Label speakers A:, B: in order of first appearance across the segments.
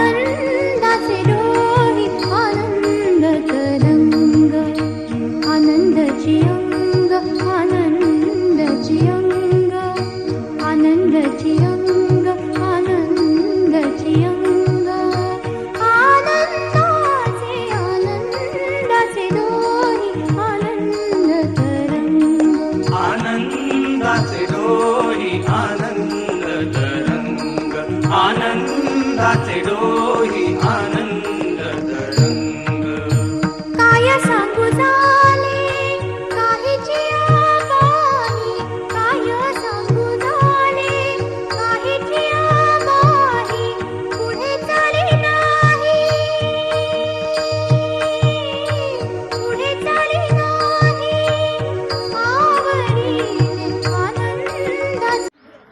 A: आनंदाचे डोही आनंद तरंग आनंदाची अंग आनंदाची अंग आनंदाची अंग आनंदाची अंग आनंदाचे डोही आनंद तरंग
B: आनंदाचे डोही आनंद तरंग आनंदाचे डोही आनंद तरंग
A: काय सांगू झाले काहीची आबाही काय सांगू झाले काहीची आबाही पुढे चाले नाही पुढे चाले नाही आवडीने आनंदाचे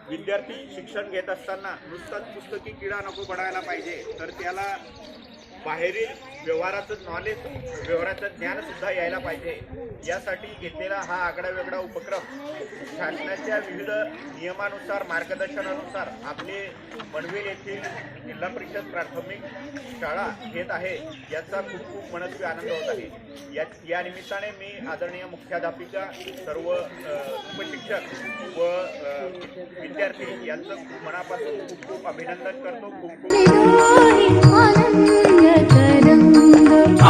C: विद्यार्थी शिक्षण घेत असताना नुसताच पुस्तकी किडा नको बनायला पाहिजे, तर त्याला बाहेरील व्यवहाराचं नॉलेज व्यवहाराचं ज्ञानसुद्धा यायला पाहिजे. यासाठी घेतलेला हा आगळा वेगळा उपक्रम शासनाच्या विविध नियमानुसार मार्गदर्शनानुसार आपले पनवेल येथील जिल्हा परिषद प्राथमिक शाळा घेत आहे. याचा खूप खूप मनस्वी आनंद होत आहे. या निमित्ताने मी आदरणीय मुख्याध्यापिका सर्व उपशिक्षक व विद्यार्थी यांचं मनापासून खूप खूप अभिनंदन करतो. खूप खूप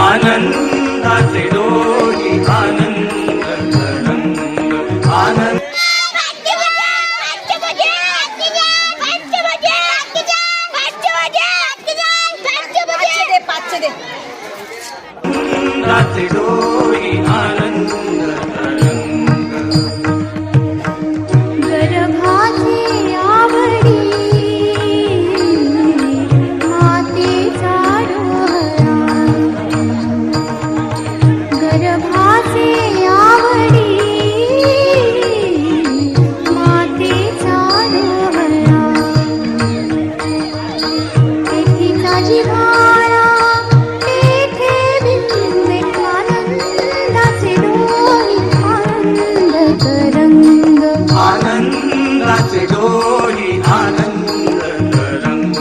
B: आनंदाचे डोही आनंद तरंग आनंद आनंदाचे डोही आनंद तरंग
A: गर्भाचे आवडी मातेचा डोहरा गर्भाचे आवडी मातेचा डोहरा तेथीचा जिव्हाळा तेथे बिंबे आनंदाचे डोही आनंद तरंग
B: आनंदाचे डोही आनंद तरंग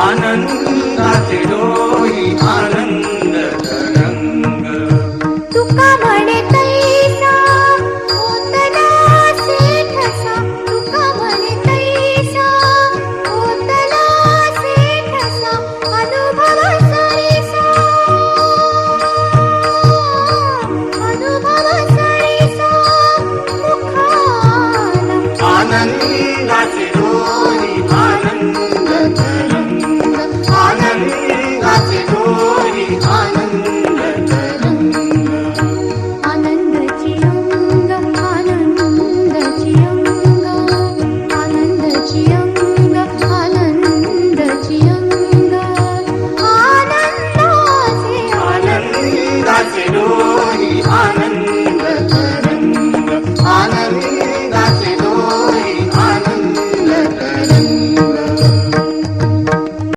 B: आनंदाचे डोही आनंद तरंग
A: तुका म्हणे तैसा ओतला सेठसा तुका म्हणे तैसा ओतला सेठसा अनुभव सरीसा मुखाला
B: आनंदाचे डोही आनंद